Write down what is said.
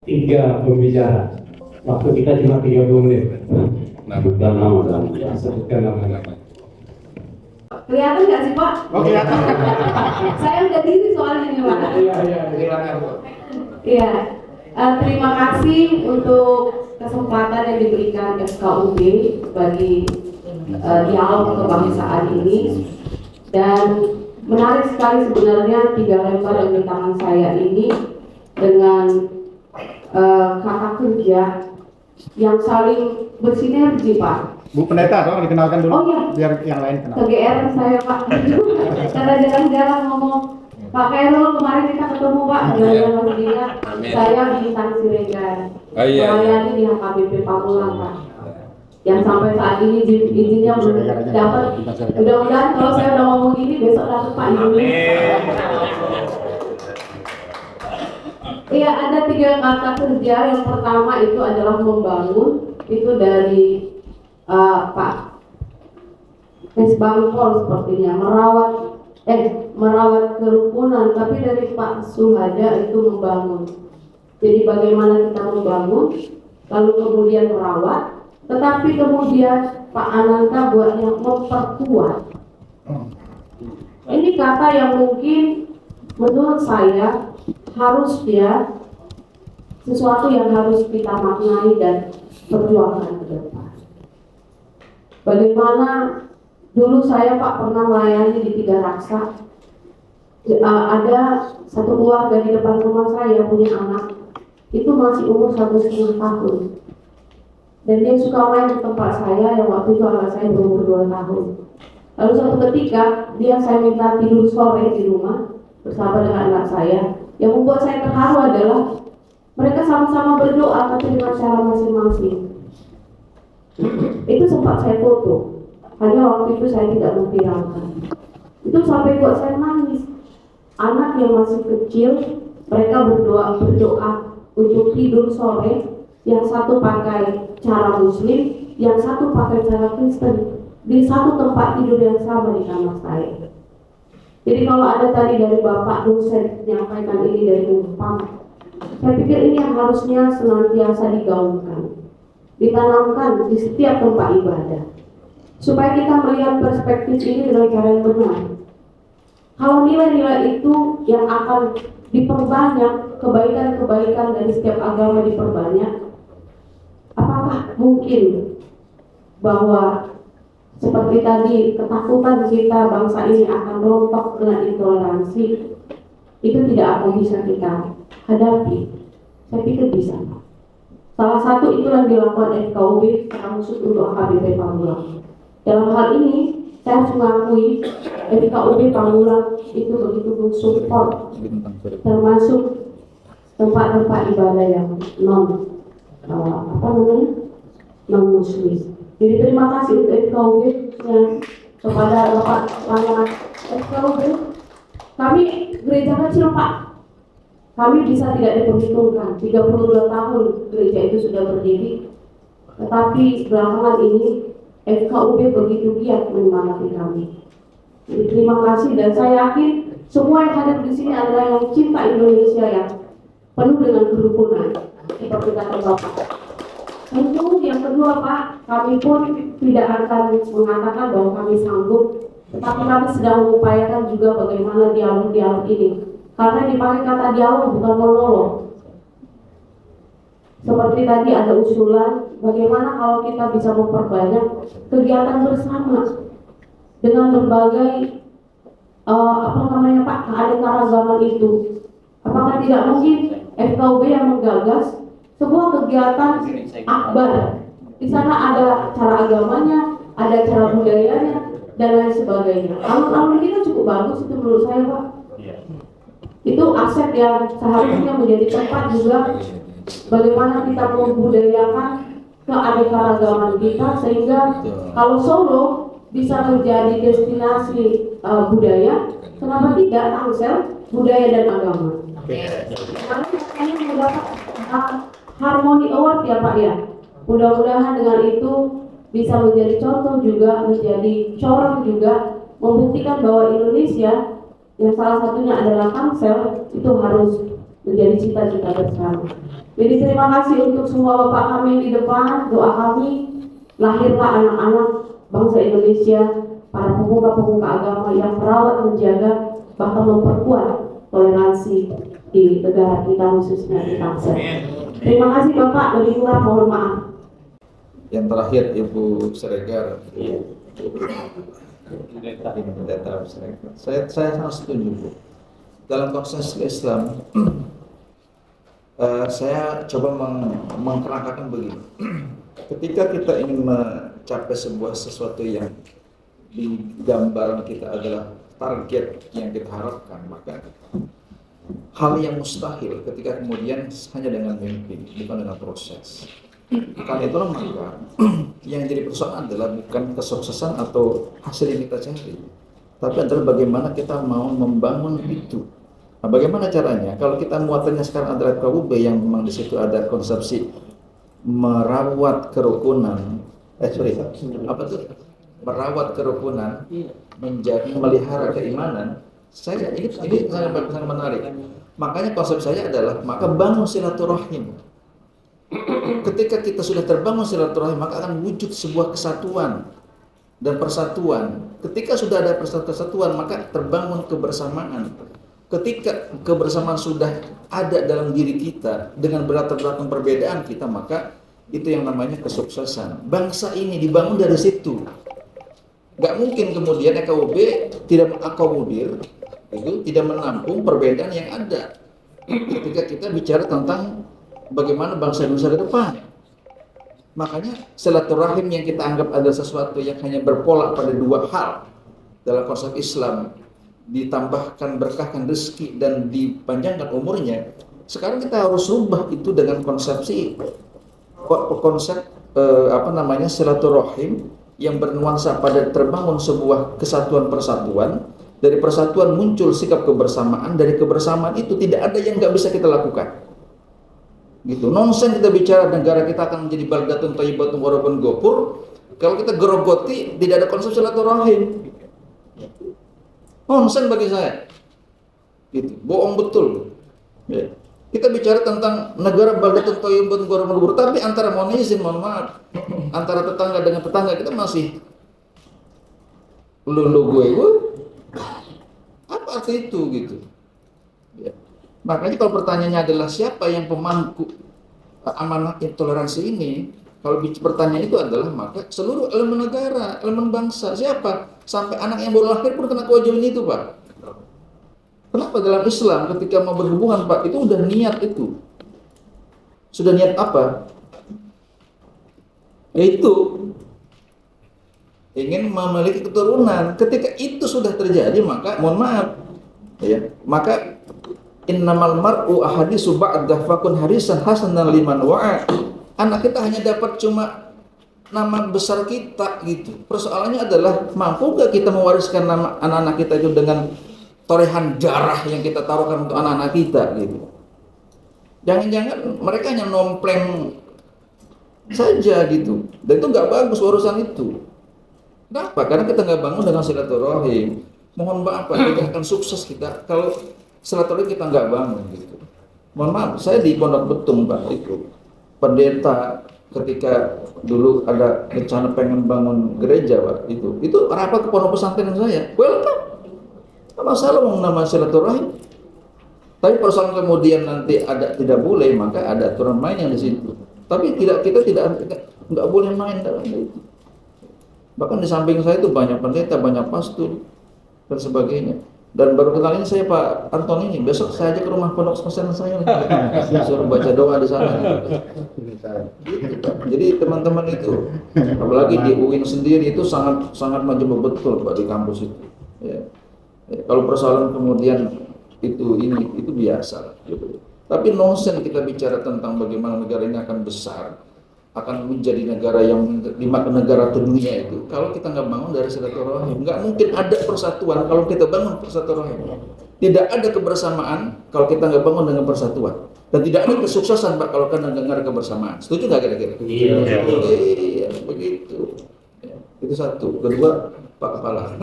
3 pembicara. Waktu kita cuma 30 menit. Sebutkan nama dan Sebutkan nama. Kelihatan nggak sih Pak? Oh, kelihatan. Saya udah diri soalnya nih Pak. Iya, silakan Bu. Iya. Terima kasih untuk kesempatan yang diberikan FKUB bagi dialog kebangsaan ini. Dan menarik sekali sebenarnya 3 lembar yang di tangan saya ini dengan kata kerja yang saling bersinergi Pak. Bu Pendeta, tolong dikenalkan dulu. Oh iya. Biar yang lain kenal. Kegeeran saya Pak. Karena jarang-jarang ngomong. Pak Khairul kemarin kita ketemu Pak. Jalan-jalan dia. Saya bintang Siregar. Melayani di HKBP Pamulang Pak. Yang sampai saat ini izinnya belum dapat. Mudah-mudahan kalau saya udah ngomong gini besok dapat Pak izinnya. Iya, ada 3 kata kerja. Yang pertama itu adalah membangun. Itu dari Pak Mesbangpol sepertinya merawat kerukunan, tapi dari Pak Suhada itu membangun. Jadi bagaimana kita membangun, lalu kemudian merawat, tetapi kemudian Pak Ananta buatnya memperkuat. Ini kata yang mungkin menurut saya harusnya sesuatu yang harus kita maknai dan perjuangkan ke depan. Bagaimana dulu saya Pak pernah melayani di 3 Raksa. Ada satu keluarga di depan rumah saya punya anak itu masih umur 1,5 tahun. Dan dia suka main di tempat saya yang waktu itu anak saya berumur 2 tahun. Lalu suatu ketika saya minta tidur sore di rumah bersama dengan anak saya. Yang membuat saya terharu adalah mereka sama-sama berdoa tapi dengan cara masing-masing. Itu sempat saya foto, hanya waktu itu saya tidak memviralkan. Itu sampai buat saya nangis. Anak yang masih kecil, mereka berdoa untuk tidur sore. Yang satu pakai cara Muslim, yang satu pakai cara Kristen, di satu tempat tidur yang sama di kamar saya. Jadi kalau ada tadi dari Bapak dosen menyampaikan ini dari Umpam, saya pikir ini yang harusnya senantiasa digaungkan, ditanamkan di setiap tempat ibadah, supaya kita melihat perspektif ini dengan cara yang benar. Kalau nilai-nilai itu yang akan diperbanyak, kebaikan-kebaikan dari setiap agama diperbanyak, apakah mungkin bahwa seperti tadi ketakutan kita bangsa ini akan rontok dengan intoleransi, itu tidak akan bisa kita hadapi? Saya pikir bisa. Salah satu itu yang dilakukan FKUB secara khusus untuk HKBP Pamulang. Dalam hal ini saya harus mengakui FKUB Pamulang itu begitu mensupport, termasuk tempat-tempat ibadah yang non Muslim. Jadi terima kasih untuk FKUB kepada Bapak Langat FKUB. Kami gereja kecil Pak. Kami bisa tidak diperhitungkan, 32 tahun gereja itu sudah berdiri, tetapi belakangan ini FKUB begitu giat menyemangati kami. Jadi terima kasih, dan saya yakin semua yang hadir di sini adalah yang cinta Indonesia yang penuh dengan kerukunan, seperti kata Bapak. Tentu yang kedua Pak, kami pun tidak akan mengatakan bahwa kami sanggup, tetapi kami sedang mengupayakan juga bagaimana dialog-dialog ini. Karena dipakai kata dialog bukan monolog. Seperti tadi ada usulan, bagaimana kalau kita bisa memperbanyak kegiatan bersama dengan berbagai Pak, keanekaragaman itu. Apakah tidak mungkin FKUB yang menggagas sebuah kegiatan akbar? Di sana ada cara agamanya, ada cara budayanya, dan lain sebagainya. Alun-alun kita cukup bagus itu menurut saya Pak. Itu aset yang seharusnya menjadi tempat juga bagaimana kita membudayakan keanekaragaman kita, sehingga kalau Solo bisa menjadi destinasi budaya, kenapa tidak Tangsel budaya dan agama? Karena ini mendapat Harmony Award ya Pak ya. Mudah-mudahan dengan itu bisa menjadi contoh juga, menjadi corong juga, membuktikan bahwa Indonesia yang salah satunya adalah Tangsel itu harus menjadi cita-cita bersama. Jadi terima kasih untuk semua Bapak kami di depan. Doa kami lahirlah anak-anak bangsa Indonesia, para pemuka-pemuka agama yang merawat, menjaga, bahkan memperkuat toleransi di negara kita, khususnya di Tangsel. Terima kasih Bapak, lebih kurang mohon maaf. Yang terakhir Ibu Siregar, saya sangat setuju Bu. Dalam konteks Islam, saya coba mengkerangkakan begini. Ketika kita ingin mencapai sesuatu yang di gambaran kita adalah target yang kita harapkan, maka hal yang mustahil ketika kemudian hanya dengan mimpi, bukan dengan proses. Karena itulah maka yang jadi persoalan adalah bukan kesuksesan atau hasil yang kita cari, tapi adalah bagaimana kita mau membangun itu. Nah, bagaimana caranya? Kalau kita muatannya sekarang adalah KUB yang memang di situ ada konsepsi merawat kerukunan, merawat kerukunan, menjaga, memelihara keimanan. Ini sangat menarik. Makanya konsep saya adalah maka bangun silaturahim. Ketika kita sudah terbangun silaturahim, maka akan wujud sebuah kesatuan dan persatuan. Ketika sudah ada persatuan, maka terbangun kebersamaan. Ketika kebersamaan sudah ada dalam diri kita dengan berlatar belakang perbedaan kita, maka itu yang namanya kesuksesan. Bangsa ini dibangun dari situ. Gak mungkin kemudian EKUB tidak mengakomodir, itu tidak menampung perbedaan yang ada. Ketika kita bicara tentang bagaimana bangsa Indonesia ke depan. Makanya silaturahim yang kita anggap ada sesuatu yang hanya berpola pada dua hal dalam konsep Islam, ditambahkan berkahkan rezeki dan dipanjangkan umurnya. Sekarang kita harus rubah itu dengan konsep silaturahim yang bernuansa pada terbangun sebuah kesatuan persatuan. Dari persatuan muncul sikap kebersamaan, dari kebersamaan itu tidak ada yang nggak bisa kita lakukan. Gitu. Nonsen kita bicara negara kita akan menjadi baldatun thayyibatun wa rabbun ghafur kalau kita gerogoti tidak ada konsep silaturahim. Nonsen bagi saya. Gitu. Bohong betul. Ya. Kita bicara tentang negara baldatun thayyibatun wa rabbun ghafur, tapi antara mohon maaf, antara tetangga dengan tetangga kita masih lu gue. Apa arti itu gitu? Ya. Makanya kalau pertanyaannya adalah siapa yang pemangku amanah intoleransi ini, kalau pertanyaan itu adalah maka seluruh elemen negara, elemen bangsa, siapa? Sampai anak yang baru lahir pun kena kewajiban itu, Pak. Kenapa dalam Islam ketika mau berhubungan, Pak, itu udah niat itu. Sudah niat apa? Yaitu ingin memiliki keturunan. Ketika itu sudah terjadi, maka mohon maaf, ya, maka innamal mar'u ahadisu ba'dah fakun harisan hasanan liman wa'a. Anak kita hanya dapat cuma nama besar kita gitu. Persoalannya adalah mampu gak kita mewariskan nama anak-anak kita itu dengan torehan darah yang kita taruhkan untuk anak-anak kita gitu. Jangan-jangan mereka hanya nompleng saja gitu. Dan itu nggak bagus urusan itu. Kenapa? Karena kita nggak bangun dengan silaturahim. Mohon maaf Pak, kita akan sukses kita kalau silaturahim kita nggak bangun gitu. Mohon maaf, saya di Pondok Betung Pak itu pendeta ketika dulu ada rencana pengen bangun gereja Pak itu rapat ke pondok pesantren saya. Welcome. Nggak masalah mau nama silaturahim. Tapi persoalan kemudian nanti ada tidak boleh, maka ada aturan main yang di situ. Tapi kita nggak boleh main dalam itu. Bahkan di samping saya itu banyak pendeta, banyak pastor dan sebagainya. Dan baru kenal ini saya Pak Anton ini. Besok saya aja ke rumah pondok pesantren saya. Suruh baca doa di sana. Jadi teman-teman itu, apalagi di UIN sendiri itu sangat maju betul Pak di kampus itu. Ya. Kalau persoalan kemudian itu biasa. Gitu. Tapi nonsen kita bicara tentang bagaimana negara ini akan besar, akan menjadi negara yang dimakan negara terdunia itu. Kalau kita nggak bangun dari silaturahim, nggak mungkin ada persatuan kalau kita bangun persatuan. Tidak ada kebersamaan kalau kita nggak bangun dengan persatuan. Dan tidak ada kesuksesan Pak kalau kita dengar kebersamaan. Setuju nggak kira-kira? Iya, begitu. Ya, itu satu. Kedua, Pak Kepala.